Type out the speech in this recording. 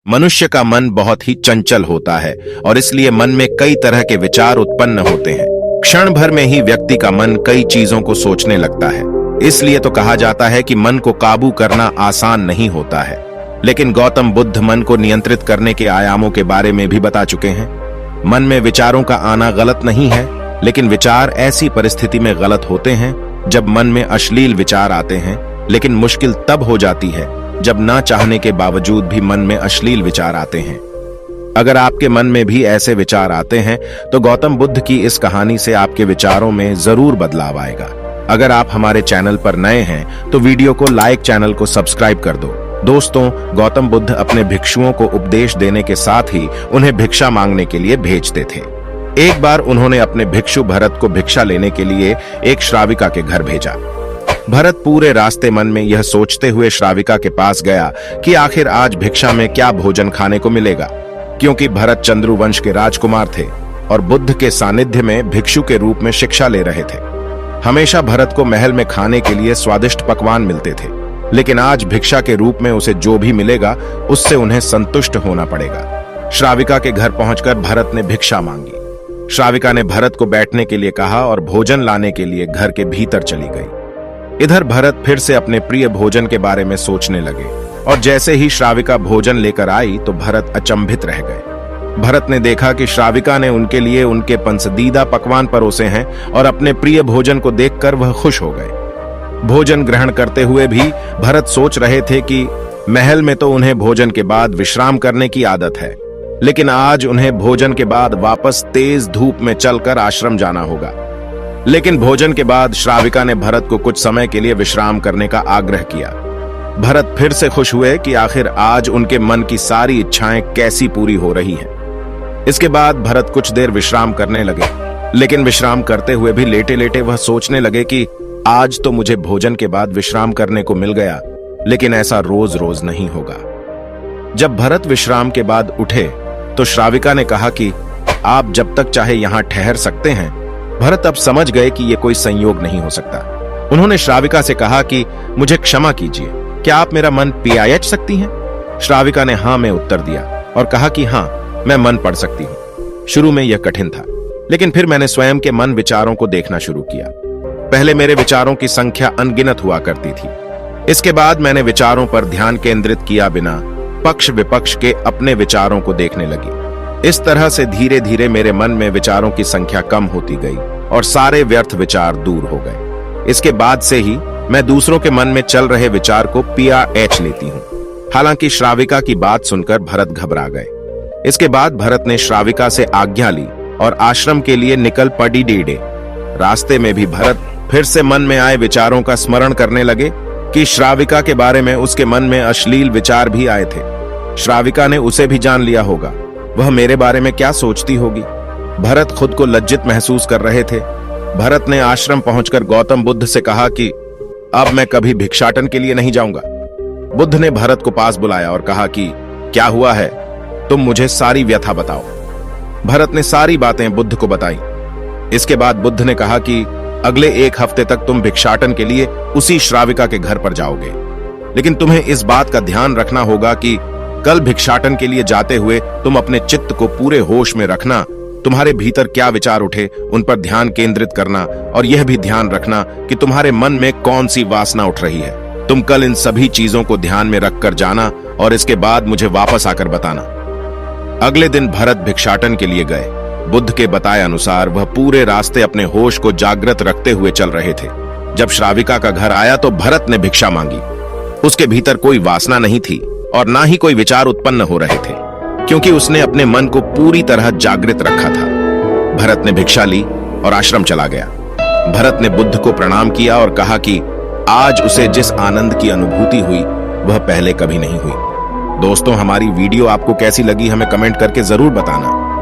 मनुष्य का मन बहुत ही चंचल होता है और इसलिए मन में कई तरह के विचार उत्पन्न होते हैं। क्षण भर में ही व्यक्ति का मन कई चीजों को सोचने लगता है। इसलिए तो कहा जाता है कि मन को काबू करना आसान नहीं होता है। लेकिन गौतम बुद्ध मन को नियंत्रित करने के आयामों के बारे में भी बता चुके हैं। मन में विचारों का आना गलत नहीं है, लेकिन विचार ऐसी परिस्थिति में गलत होते हैं जब मन में अश्लील विचार आते हैं। लेकिन मुश्किल तब हो जाती है जब ना चाहने के बावजूद भी मन में अश्लील विचार आते हैं। अगर आपके मन में भी ऐसे विचार आते हैं तो गौतम बुद्ध की इस कहानी से आपके विचारों में जरूर बदलाव आएगा। अगर आप हमारे चैनल पर नए हैं तो वीडियो को लाइक, चैनल को सब्सक्राइब कर दो। दोस्तों, गौतम बुद्ध अपने भिक्षुओं को उपदेश देने के साथ ही उन्हें भिक्षा मांगने के लिए भेजते थे। एक बार उन्होंने अपने भिक्षु भरत को भिक्षा लेने के लिए एक श्राविका के घर भेजा। भरत पूरे रास्ते मन में यह सोचते हुए श्राविका के पास गया कि आखिर आज भिक्षा में क्या भोजन खाने को मिलेगा, क्योंकि भरत चंद्रू वंश के राजकुमार थे और बुद्ध के सानिध्य में भिक्षु के रूप में शिक्षा ले रहे थे। हमेशा भरत को महल में खाने के लिए स्वादिष्ट पकवान मिलते थे, लेकिन आज भिक्षा के रूप में उसे जो भी मिलेगा उससे उन्हें संतुष्ट होना पड़ेगा। श्राविका के घर पहुंचकर भरत ने भिक्षा मांगी। श्राविका ने भरत को बैठने के लिए कहा और भोजन लाने के लिए घर के भीतर चली गई। इधर भरत फिर से अपने प्रिय भोजन के बारे में सोचने लगे और जैसे ही श्राविका भोजन लेकर आई तो भरत अचंभित रह गए। भरत ने देखा कि श्राविका ने उनके लिए उनके पसंदीदा पकवान परोसे हैं और अपने प्रिय भोजन को देखकर वह खुश हो गए। भोजन ग्रहण करते हुए भी भरत सोच रहे थे कि महल में तो उन्हें भोजन के बाद विश्राम करने की आदत है, लेकिन आज उन्हें भोजन के बाद वापस तेज धूप में चलकर आश्रम जाना होगा। लेकिन भोजन के बाद श्राविका ने भरत को कुछ समय के लिए विश्राम करने का आग्रह किया। भरत फिर से खुश हुए कि आखिर आज उनके मन की सारी इच्छाएं कैसी पूरी हो रही हैं। इसके बाद भरत कुछ देर विश्राम करने लगे, लेकिन विश्राम करते हुए भी लेटे लेटे वह सोचने लगे कि आज तो मुझे भोजन के बाद विश्राम करने को मिल गया, लेकिन ऐसा रोज रोज नहीं होगा। जब भरत विश्राम के बाद उठे तो श्राविका ने कहा कि आप जब तक चाहे यहां ठहर सकते हैं। भरत अब समझ गए कि यह कोई संयोग नहीं हो सकता। उन्होंने श्राविका से कहा कि मुझे क्षमा कीजिए, क्या आप मेरा मन पियायच सकती हैं? श्राविका ने हाँ में उत्तर दिया और कहा कि हाँ, मैं मन पढ़ सकती हूँ। शुरू में यह कठिन था, लेकिन फिर मैंने स्वयं के मन विचारों को देखना शुरू किया। पहले मेरे विचारों की संख्या अनगिनत हुआ करती थी। इसके बाद मैंने विचारों पर ध्यान केंद्रित किया बिना पक्ष विपक्ष के अपने विचारों को देखने लगी। इस तरह से धीरे धीरे मेरे मन में विचारों की संख्या कम होती गई और सारे व्यर्थ विचार दूर हो गए। इसके बाद से ही मैं दूसरों के मन में चल रहे विचार को PRH लेती हूँ। हालांकि श्राविका की बात सुनकर भरत घबरा गए। इसके बाद भरत ने श्राविका से आज्ञा ली और आश्रम के लिए निकल पड़ी डीडे। रास्ते में भी भरत फिर से मन में आए विचारों का स्मरण करने लगे कि श्राविका के बारे में उसके मन में अश्लील विचार भी आए थे। श्राविका ने उसे भी जान लिया होगा, वह मेरे बारे में क्या सोचती होगी। भरत खुद को लज्जित महसूस कर रहे थे। भरत ने आश्रम पहुंचकर गौतम बुद्ध से कहा कि अब मैं कभी भिक्षाटन के लिए नहीं जाऊंगा। बुद्ध ने भरत को पास बुलाया और कहा कि क्या हुआ है, तुम मुझे सारी व्यथा बताओ। भरत ने सारी बातें बुद्ध को बताई। इसके बाद बुद्ध ने कहा कि अगले 1 हफ्ते तक तुम भिक्षाटन के लिए उसी श्राविका के घर पर जाओगे, लेकिन तुम्हें इस बात का ध्यान रखना होगा कि कल भिक्षाटन के लिए जाते हुए तुम अपने चित्त को पूरे होश में रखना। तुम्हारे भीतर क्या विचार उठे उन पर ध्यान केंद्रित करना और यह भी ध्यान रखना कि तुम्हारे मन में कौन सी वासना उठ रही है। तुम कल इन सभी चीजों को ध्यान में रखकर जाना और इसके बाद मुझे वापस आकर बताना। अगले दिन भरत भिक्षाटन के लिए गए। बुद्ध के बताए अनुसार वह पूरे रास्ते अपने होश को जागृत रखते हुए चल रहे थे। जब श्राविका का घर आया तो भरत ने भिक्षा मांगी। उसके भीतर कोई वासना नहीं थी और ना ही कोई विचार उत्पन्न हो रहे थे, क्योंकि उसने अपने मन को पूरी तरह जागृत रखा था। भरत ने भिक्षा ली और आश्रम चला गया। भरत ने बुद्ध को प्रणाम किया और कहा कि आज उसे जिस आनंद की अनुभूति हुई वह पहले कभी नहीं हुई। दोस्तों, हमारी वीडियो आपको कैसी लगी हमें कमेंट करके जरूर बताना।